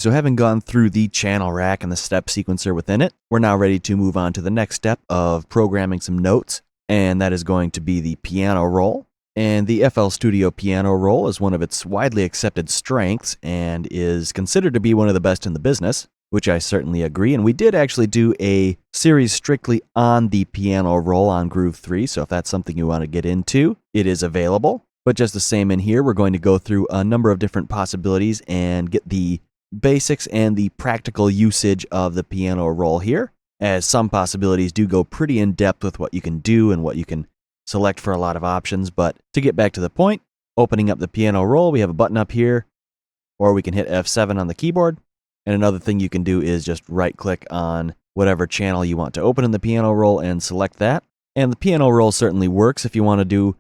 So having gone through the channel rack and the step sequencer within it, we're now ready to move on to the next step of programming some notes, and that is going to be the piano roll. And the FL Studio piano roll is one of its widely accepted strengths and is considered to be one of the best in the business, which I certainly agree. And we did actually do a series strictly on the piano roll on Groove 3, so if that's something you want to get into, it is available. But just the same in here, we're going to go through a number of different possibilities and get the basics and the practical usage of the piano roll here, as some possibilities do go pretty in depth with what you can do and what you can select for a lot of options. But to get back to the point, opening up the piano roll, we have a button up here, or we can hit F7 on the keyboard. And another thing you can do is just right click on whatever channel you want to open in the piano roll and select that. And the piano roll certainly works if you want to do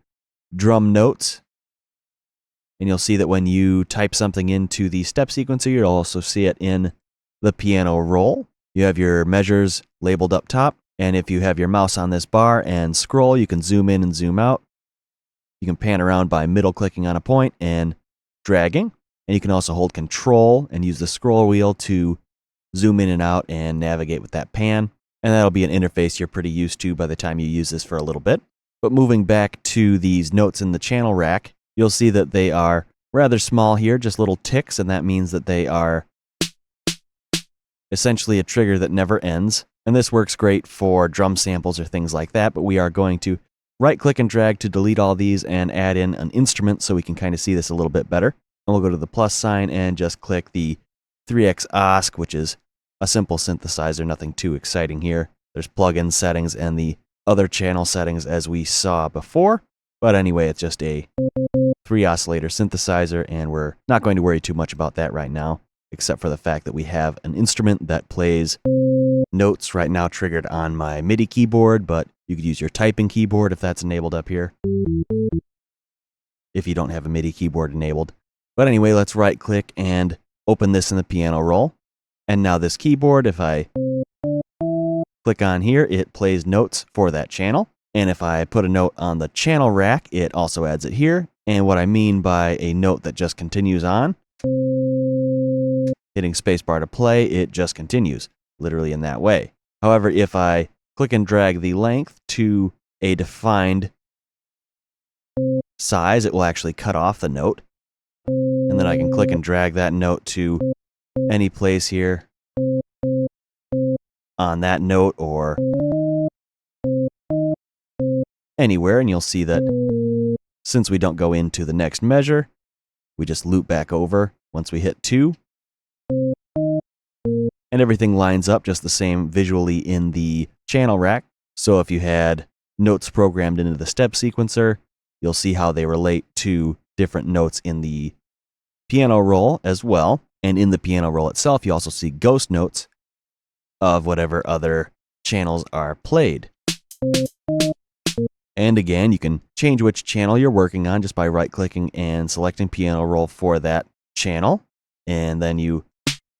drum notes. And you'll see that when you type something into the step sequencer, you'll also see it in the piano roll. You have your measures labeled up top. And if you have your mouse on this bar and scroll, you can zoom in and zoom out. You can pan around by middle clicking on a point and dragging. And you can also hold Control and use the scroll wheel to zoom in and out and navigate with that pan. And that'll be an interface you're pretty used to by the time you use this for a little bit. But moving back to these notes in the channel rack, you'll see that they are rather small here, just little ticks, and that means that they are essentially a trigger that never ends. And this works great for drum samples or things like that, but we are going to right-click and drag to delete all these and add in an instrument so we can kind of see this a little bit better. And we'll go to the plus sign and just click the 3X OSC, which is a simple synthesizer, nothing too exciting here. There's plugin settings and the other channel settings as we saw before. But anyway, it's just a 3-oscillator synthesizer, and we're not going to worry too much about that right now, except for the fact that we have an instrument that plays notes right now triggered on my MIDI keyboard, but you could use your typing keyboard if that's enabled up here, if you don't have a MIDI keyboard enabled. But anyway, let's right-click and open this in the piano roll. And now this keyboard, if I click on here, it plays notes for that channel. And if I put a note on the channel rack, it also adds it here. And what I mean by a note that just continues on, hitting spacebar to play, it just continues, literally in that way. However, if I click and drag the length to a defined size, it will actually cut off the note. And then I can click and drag that note to any place here on that note or anywhere, and you'll see that since we don't go into the next measure, we just loop back over once we hit 2. And everything lines up just the same visually in the channel rack. So if you had notes programmed into the step sequencer, you'll see how they relate to different notes in the piano roll as well. And in the piano roll itself, you also see ghost notes of whatever other channels are played. And again, you can change which channel you're working on just by right-clicking and selecting piano roll for that channel. And then you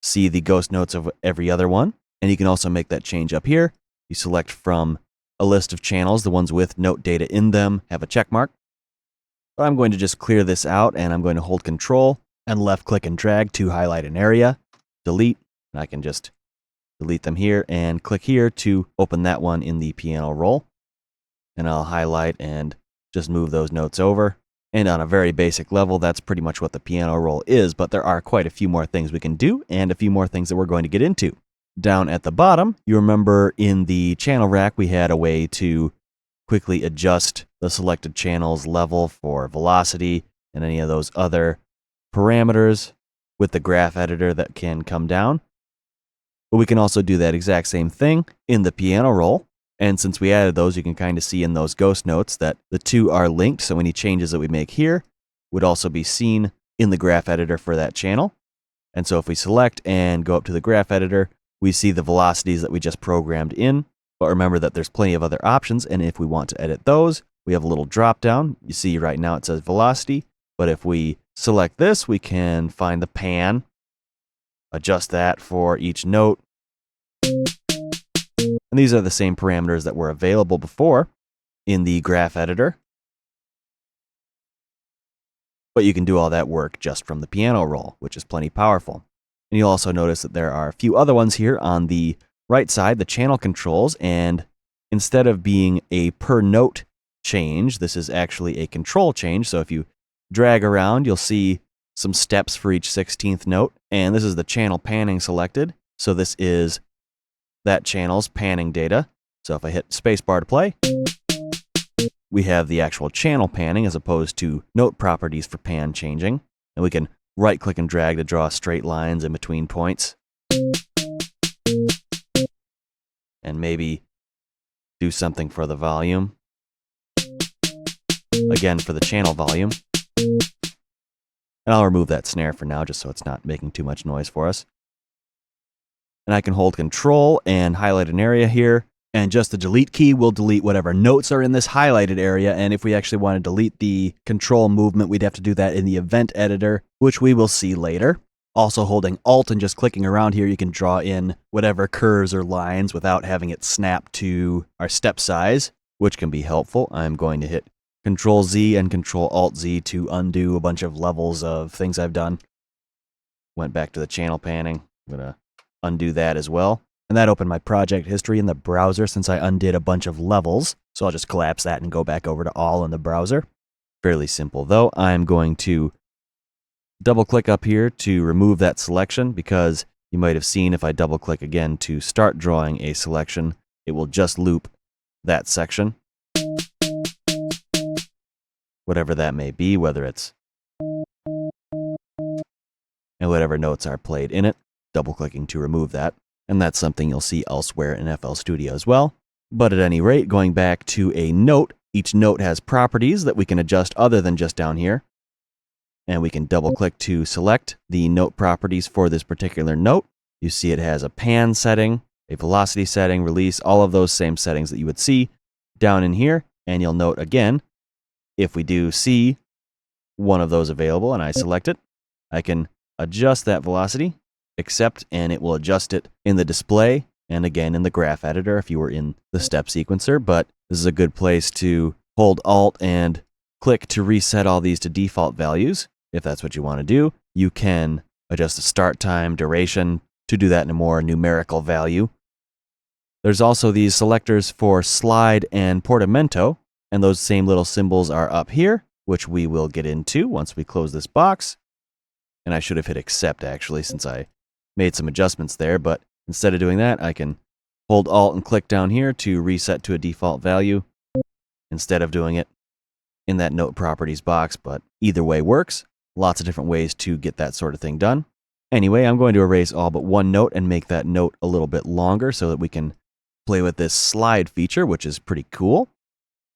see the ghost notes of every other one. And you can also make that change up here. You select from a list of channels, the ones with note data in them have a check mark. But I'm going to just clear this out, and I'm going to hold Control and left-click and drag to highlight an area, delete, and I can just delete them here and click here to open that one in the piano roll. And I'll highlight and just move those notes over. And on a very basic level, that's pretty much what the piano roll is, but there are quite a few more things we can do and a few more things that we're going to get into. Down at the bottom, you remember in the channel rack, we had a way to quickly adjust the selected channel's level for velocity and any of those other parameters with the graph editor that can come down. But we can also do that exact same thing in the piano roll. And since we added those, you can kind of see in those ghost notes that the two are linked. So any changes that we make here would also be seen in the graph editor for that channel. And so if we select and go up to the graph editor, we see the velocities that we just programmed in. But remember that there's plenty of other options. And if we want to edit those, we have a little drop down. You see right now it says velocity. But if we select this, we can find the pan, adjust that for each note. And these are the same parameters that were available before in the graph editor. But you can do all that work just from the piano roll, which is plenty powerful. And you'll also notice that there are a few other ones here on the right side, the channel controls, and instead of being a per note change, this is actually a control change. So if you drag around, you'll see some steps for each 16th note, and this is the channel panning selected. So this is that channel's panning data. So if I hit spacebar to play, we have the actual channel panning as opposed to note properties for pan changing. And we can right click and drag to draw straight lines in between points. And maybe do something for the volume. Again, for the channel volume. And I'll remove that snare for now, just so it's not making too much noise for us. And I can hold Control and highlight an area here. And just the delete key will delete whatever notes are in this highlighted area. And if we actually want to delete the control movement, we'd have to do that in the event editor, which we will see later. Also holding Alt and just clicking around here, you can draw in whatever curves or lines without having it snap to our step size, which can be helpful. I'm going to hit Control Z and Control Alt Z to undo a bunch of levels of things I've done. Went back to the channel panning. I'm going to undo that as well. And that opened my project history in the browser since I undid a bunch of levels. So I'll just collapse that and go back over to all in the browser. Fairly simple though. I'm going to double click up here to remove that selection, because you might have seen if I double click again to start drawing a selection, it will just loop that section. Whatever that may be, whether it's and whatever notes are played in it, double clicking to remove that. And that's something you'll see elsewhere in FL Studio as well. But at any rate, going back to a note, each note has properties that we can adjust other than just down here. And we can double click to select the note properties for this particular note. You see it has a pan setting, a velocity setting, release, all of those same settings that you would see down in here. And you'll note again, if we do see one of those available and I select it, I can adjust that velocity, accept, and it will adjust it in the display and again in the graph editor if you were in the step sequencer. But this is a good place to hold Alt and click to reset all these to default values. If that's what you want to do, you can adjust the start time, duration to do that in a more numerical value. There's also these selectors for slide and portamento, and those same little symbols are up here, which we will get into once we close this box. And I should have hit accept actually, since I made some adjustments there, but instead of doing that, I can hold Alt and click down here to reset to a default value instead of doing it in that note properties box. But either way works. Lots of different ways to get that sort of thing done. Anyway, I'm going to erase all but one note and make that note a little bit longer so that we can play with this slide feature, which is pretty cool.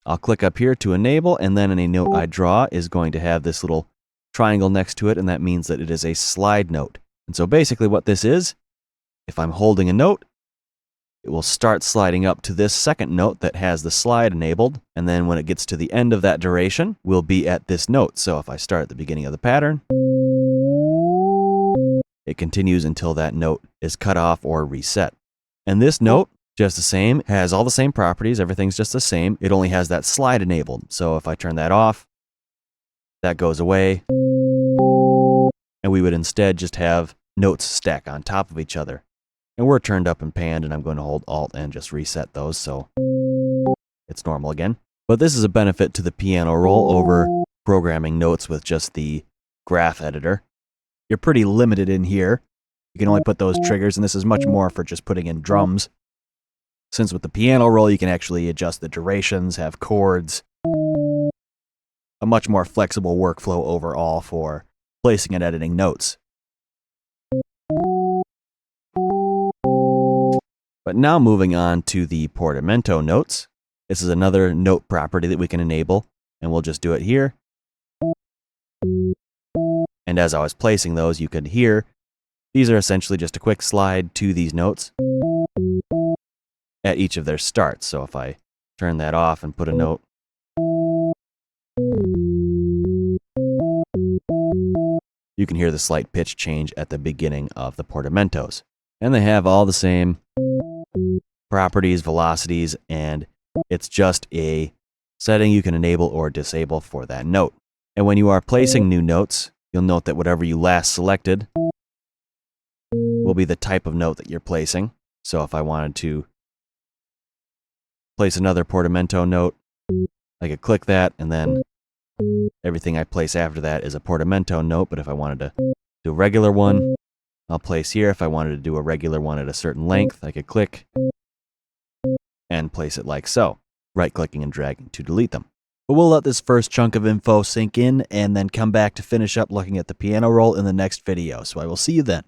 I'll click up here to enable, and then any note I draw is going to have this little triangle next to it, and that means that it is a slide note. And so basically what this is, if I'm holding a note, it will start sliding up to this second note that has the slide enabled, and then when it gets to the end of that duration, we'll be at this note. So if I start at the beginning of the pattern, it continues until that note is cut off or reset. And this note, just the same, has all the same properties, everything's just the same, it only has that slide enabled. So if I turn that off, that goes away, and we would instead just have notes stack on top of each other. And we're turned up and panned, and I'm going to hold Alt and just reset those so it's normal again. But this is a benefit to the piano roll over programming notes with just the graph editor. You're pretty limited in here. You can only put those triggers, and this is much more for just putting in drums. Since with the piano roll, you can actually adjust the durations, have chords. A much more flexible workflow overall for placing and editing notes. But now moving on to the portamento notes. This is another note property that we can enable, and we'll just do it here. And as I was placing those, you could hear these are essentially just a quick slide to these notes at each of their starts. So if I turn that off and put a note, you can hear the slight pitch change at the beginning of the portamentos. And they have all the same properties, velocities, and it's just a setting you can enable or disable for that note. And when you are placing new notes, you'll note that whatever you last selected will be the type of note that you're placing. So if I wanted to place another portamento note, I could click that, and then everything I place after that is a portamento note. But if I wanted to do a regular one, I'll place here. If I wanted to do a regular one at a certain length, I could click and place it like so, right-clicking and dragging to delete them. But we'll let this first chunk of info sink in and then come back to finish up looking at the piano roll in the next video. So I will see you then.